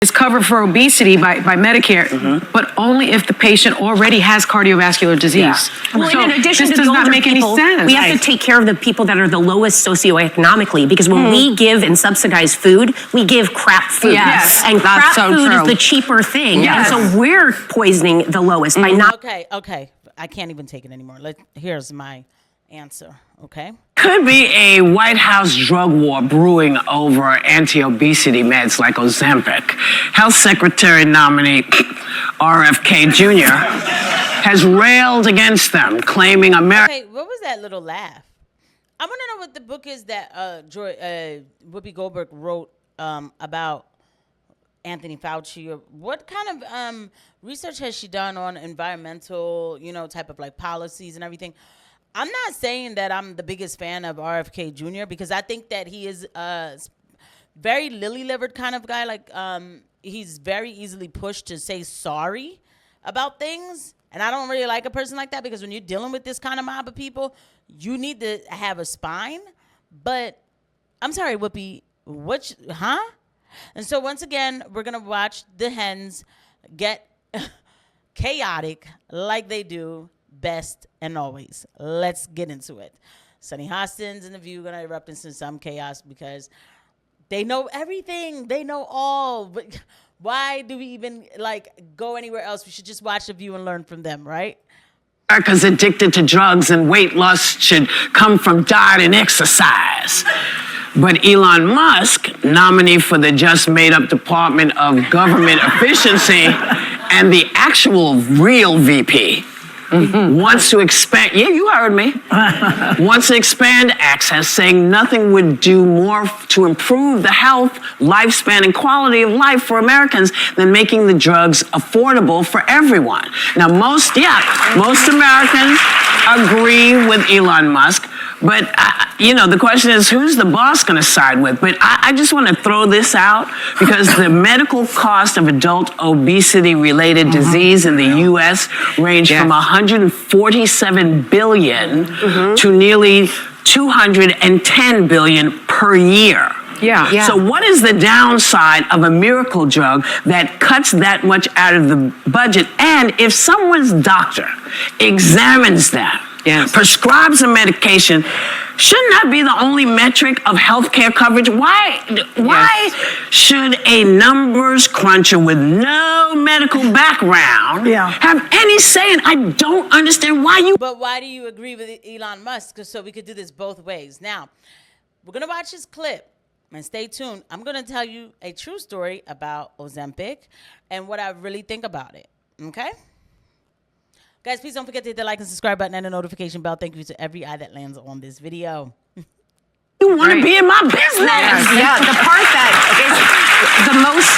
is covered for obesity by Medicare, but only if the patient already has cardiovascular disease. Well, so in addition this to does the not older make people, any sense. we have to take care of the people that are the lowest socioeconomically, because when we give and subsidize food, we give crap food. Yes. And That's crap so food true. is the cheaper thing. Yes. And so we're poisoning the lowest by not... Okay. I can't even take it anymore. Here's my answer, okay? Could be a White House drug war brewing over anti-obesity meds like Ozempic. Health Secretary nominee RFK Jr. has railed against them, claiming America... Okay, what was that little laugh? I want to know what the book is that Whoopi Goldberg wrote about Anthony Fauci. Or what kind of research has she done on environmental, type of like policies and everything? I'm not saying that I'm the biggest fan of RFK Jr. because I think that he is a very lily-livered kind of guy. Like, he's very easily pushed to say sorry about things. And I don't really like a person like that, because when you're dealing with this kind of mob of people, you need to have a spine. But I'm sorry, Whoopi, And so once again, we're going to watch the hens get chaotic like they do best and always. Let's get into it. Sunny Hostin's and The View going to erupt into some chaos because they know everything. They know all. But why do we even go anywhere else? We should just watch The View and learn from them, right? America's addicted to drugs and weight loss should come from diet and exercise. But Elon Musk, nominee for the just made up Department of Government Efficiency and the actual real VP, wants to expand, you heard me, wants to expand access, saying nothing would do more to improve the health, lifespan, and quality of life for Americans than making the drugs affordable for everyone. Now, most Americans agree with Elon Musk, but, the question is, who's the boss going to side with? But I just want to throw this out, because the medical cost of adult obesity-related disease in the U.S. range from $147 billion to nearly $210 billion per year. Yeah. So what is the downside of a miracle drug that cuts that much out of the budget? And if someone's doctor examines them, prescribes a medication, shouldn't that be the only metric of healthcare coverage? Why should a numbers cruncher with no medical background have any say? And I don't understand why you... But why do you agree with Elon Musk? So we could do this both ways. Now, we're going to watch this clip. And stay tuned. I'm going to tell you a true story about Ozempic and what I really think about it. Okay? Guys, please don't forget to hit the like and subscribe button and the notification bell. Thank you to every eye that lands on this video. You want to be in my business. Yeah, the part that is the most...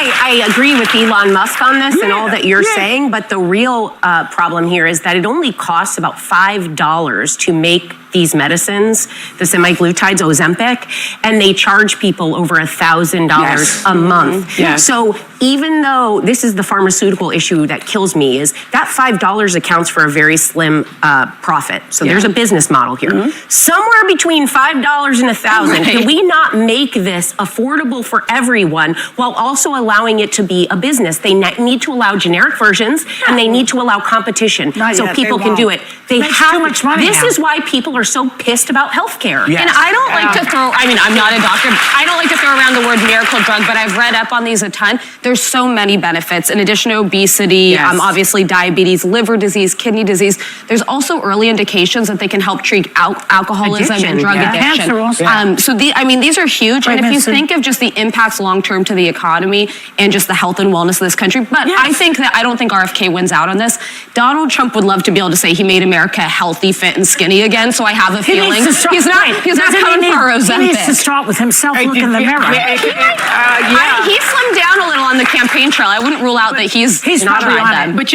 I agree with Elon Musk on this and all that you're saying, but the real problem here is that it only costs about $5 to make these medicines, the semaglutides, Ozempic, and they charge people over $1,000 a month. So even though this is the pharmaceutical issue that kills me, is that $5 accounts for a very slim profit. So there's a business model here. Somewhere between $5 and $1,000, can we not make this affordable for everyone while also allowing it to be a business? They need to allow generic versions, and they need to allow competition so people can do it. They have too much money. This is why people are so pissed about healthcare. And I don't like to throw, I'm not a doctor. I don't like to throw around the word miracle drug, but I've read up on these a ton. There's so many benefits. In addition to obesity, obviously diabetes, liver disease, kidney disease, there's also early indications that they can help treat alcoholism and drug addiction. So these are huge. And if you think of just the impacts long-term to the economy and just the health and wellness of this country, but I don't think RFK wins out on this. Donald Trump would love to be able to say he made America healthy, fit, and skinny again, so I have a feeling he's not coming for Ozempic. He needs to start with himself, look in the mirror. He slimmed down a little on the campaign trail. I wouldn't rule out that he's not tried that. But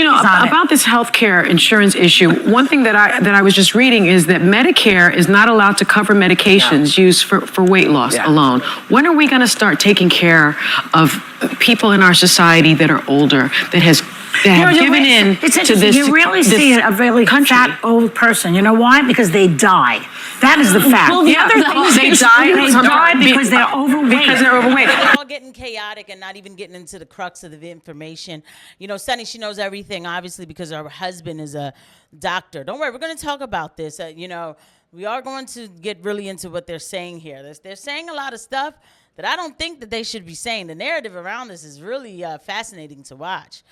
about this healthcare insurance issue, one thing that I was just reading is that Medicare is not allowed to cover medications used for weight loss alone. When are we going to start taking care of people in our society that are older, that have given in to this? You really see a really fat old person. You know why? Because they die. That is the fact. Well, the other thing, they die because they're overweight. Because they're overweight. It's all getting chaotic and not even getting into the crux of the information. You know, Sunny, she knows everything, obviously, because her husband is a doctor. Don't worry, we're going to talk about this. You know, we are going to get really into what they're saying here. They're saying a lot of stuff that I don't think that they should be saying. The narrative around this is really fascinating to watch.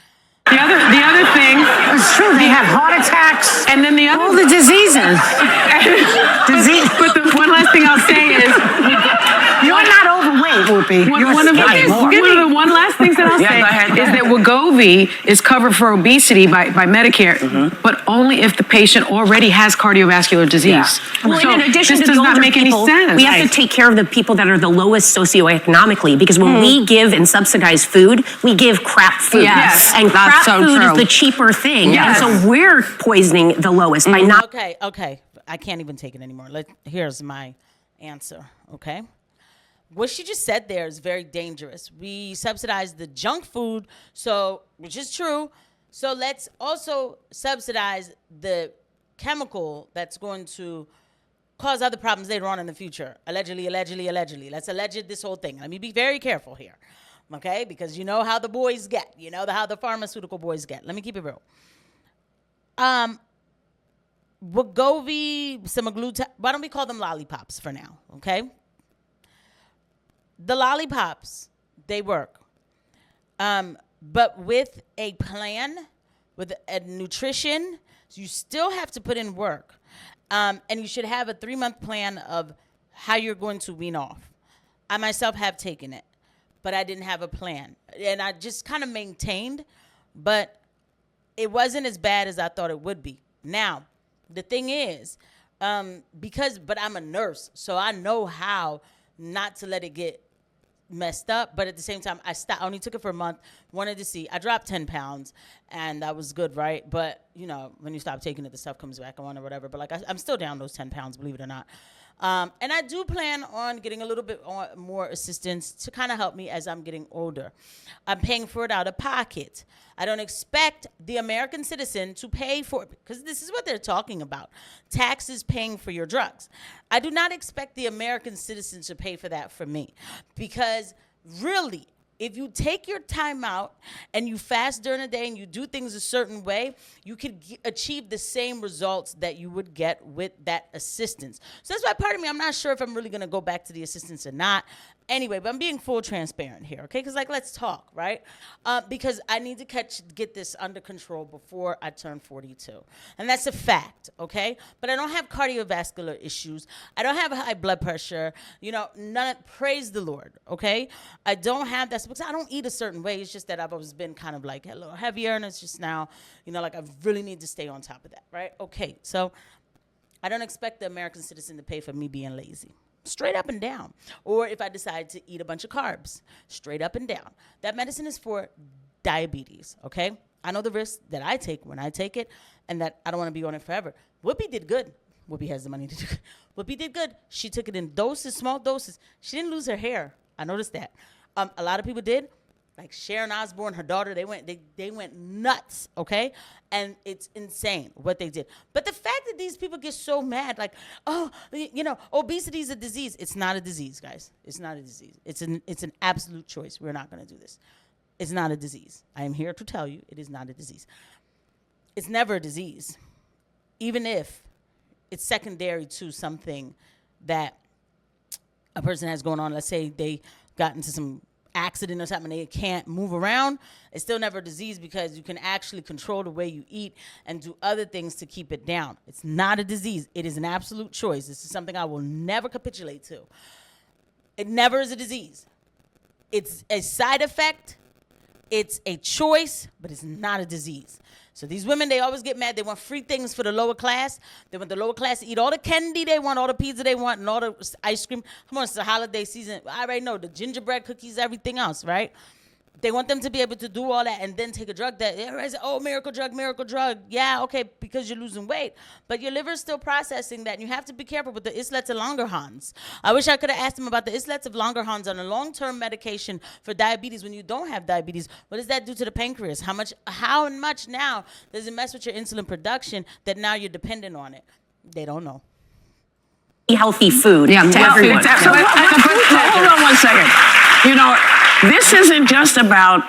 The other thing, It's true. They have heart attacks. and then the other, All the diseases. but the one last thing I'll say is, You're not overweight, Whoopi. one of the one last things that I'll Yeah, say go ahead, go is ahead. that Wegovy is covered for obesity by Medicare, but only if the patient already has cardiovascular disease. Well, So in addition this to does the not older make people, any sense. we have to take care of the people that are the lowest socioeconomically, because when we give and subsidize food, we give crap food. Yes, and that's crap so food true. is the cheaper thing. Yes. And so we're poisoning the lowest by not. Okay. I can't even take it anymore. Here's my answer, okay? What she just said there is very dangerous. We subsidize the junk food, which is true. So let's also subsidize the chemical that's going to cause other problems later on in the future. Allegedly. Let's allege this whole thing. Let me be very careful here, okay? Because you know how the boys get. You know how the pharmaceutical boys get. Let me keep it real. Wegovy, semaglutide, why don't we call them lollipops for now, okay? The lollipops, they work. But with a plan, with a nutrition, you still have to put in work. And you should have a 3-month plan of how you're going to wean off. I myself have taken it, but I didn't have a plan. And I just kind of maintained, but it wasn't as bad as I thought it would be. Now, the thing is, but I'm a nurse, so I know how not to let it get messed up. But at the same time, I only took it for a month, wanted to see. I dropped 10 pounds, and that was good, right? But, you know, when you stop taking it, the stuff comes back on or whatever. But, like, I'm still down those 10 pounds, believe it or not. And I do plan on getting a little bit more assistance to kind of help me as I'm getting older. I'm paying for it out of pocket. I don't expect the American citizen to pay for it, because this is what they're talking about. Taxes paying for your drugs. I do not expect the American citizen to pay for that for me, because really, if you take your time out and you fast during the day and you do things a certain way, you could achieve the same results that you would get with that assistance. So that's why part of me, I'm not sure if I'm really going to go back to the assistance or not. Anyway, but I'm being full transparent here, okay? Because, like, let's talk, right? Because I need to get this under control before I turn 42. And that's a fact, okay? But I don't have cardiovascular issues. I don't have high blood pressure. You know, praise the Lord, okay? I don't have that because I don't eat a certain way. It's just that I've always been kind of like a little heavier, and it's just now, you know, like I really need to stay on top of that, right? Okay, so I don't expect the American citizen to pay for me being lazy. Straight up and down. Or if I decide to eat a bunch of carbs, straight up and down. That medicine is for diabetes, okay? I know the risk that I take when I take it, and that I don't want to be on it forever. Whoopi did good. Whoopi has the money to do it. Whoopi did good. She took it in doses, small doses. She didn't lose her hair. I noticed that. A lot of people did. Like Sharon Osbourne, her daughter, they went nuts, okay? And it's insane what they did. But the fact that these people get so mad, like, oh, you know, obesity is a disease. It's not a disease, guys. It's not a disease. It's an absolute choice. We're not going to do this. It's not a disease. I am here to tell you it is not a disease. It's never a disease, even if it's secondary to something that a person has going on. Let's say they got into some accident or something, they can't move around. It's still never a disease, because you can actually control the way you eat and do other things to keep it down. It's not a disease. It is an absolute choice. This is something I will never capitulate to. It never is a disease. It's a side effect. It's a choice, but it's not a disease. So these women, they always get mad. They want free things for the lower class. They want the lower class to eat all the candy they want, all the pizza they want, and all the ice cream. Come on, it's the holiday season. I already know the gingerbread cookies, everything else, right? They want them to be able to do all that and then take a drug that, everybody's like, oh, miracle drug. Yeah, okay, because you're losing weight. But your liver's still processing that, and you have to be careful with the islets of Langerhans. I wish I could have asked him about the islets of Langerhans on a long-term medication for diabetes when you don't have diabetes. What does that do to the pancreas? How much now does it mess with your insulin production that now you're dependent on it? They don't know. healthy food to Well, everyone. hold on one second. You know, this isn't just about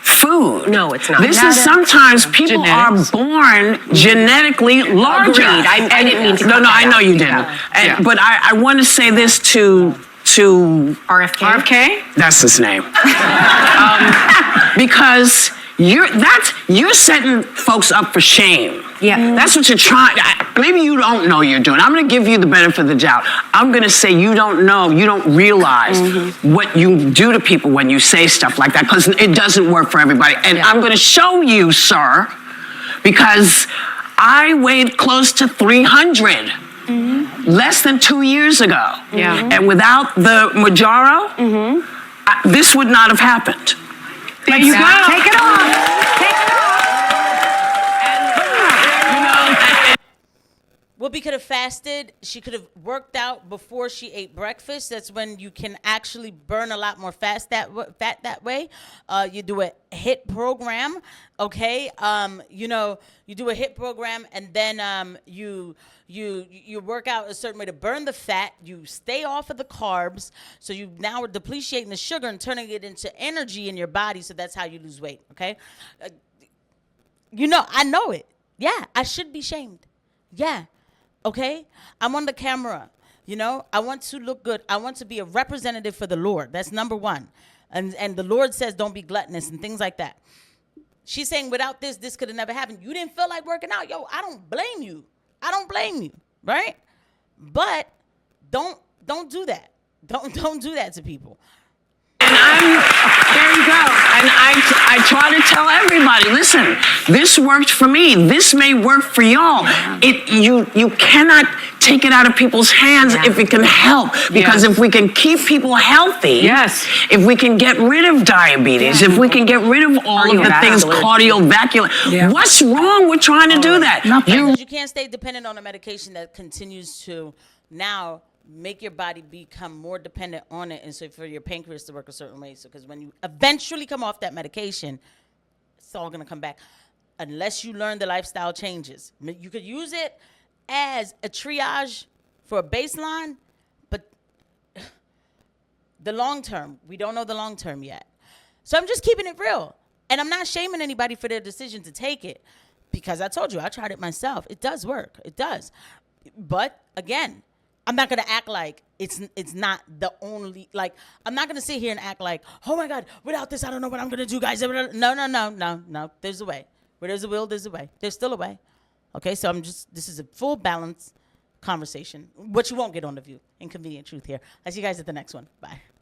food. No, it's not. This is sometimes people Genetics. are born genetically larger. Agreed. I didn't mean to. No, cut no, I that know out. you didn't. But I want to say this to RFK. that's his name. Because you're setting folks up for shame. Yeah. That's what you're trying. Maybe you don't know you're doing. I'm going to give you the benefit of the doubt. I'm going to say you don't know, you don't realize what you do to people when you say stuff like that, because it doesn't work for everybody. And I'm going to show you, sir, because I weighed close to 300 less than 2 years ago. And without the Mounjaro, this would not have happened. There you go. Take it off. Whoopi could have fasted. She could have worked out before she ate breakfast. That's when you can actually burn a lot more fat that way. You do a HIIT program, okay? You do a HIIT program, and then you work out a certain way to burn the fat. You stay off of the carbs, so you now are depreciating the sugar and turning it into energy in your body. So that's how you lose weight, okay? I know it. Yeah, I should be shamed. Yeah. Okay, I'm on the camera, I want to look good. I want to be a representative for the Lord. That's number one. And the Lord says don't be gluttonous and things like that. She's saying without this could have never happened. You didn't feel like working out. Yo, I don't blame you. Right? But don't do that. Don't do that to people. There you go. And I try to tell everybody, listen, this worked for me. This may work for y'all. You cannot take it out of people's hands if it can help. Because if we can keep people healthy, if we can get rid of diabetes, if we can get rid of all of the things cardiovascular, what's wrong with trying to do that? Because you can't stay dependent on a medication that continues to now make your body become more dependent on it, and so for your pancreas to work a certain way. So because when you eventually come off that medication, it's all going to come back unless you learn the lifestyle changes. You could use it as a triage for a baseline, but the long term, we don't know the long term yet. So I'm just keeping it real, and I'm not shaming anybody for their decision to take it, because I told you I tried it myself. It does work. It does. But again, I'm not gonna act like it's not the only, like, I'm not gonna sit here and act like, oh my God, without this, I don't know what I'm gonna do, guys. No. There's a way. Where there's a will, there's a way. There's still a way. Okay, so this is a full balance conversation, what you won't get on The View. Inconvenient truth here. I'll see you guys at the next one. Bye.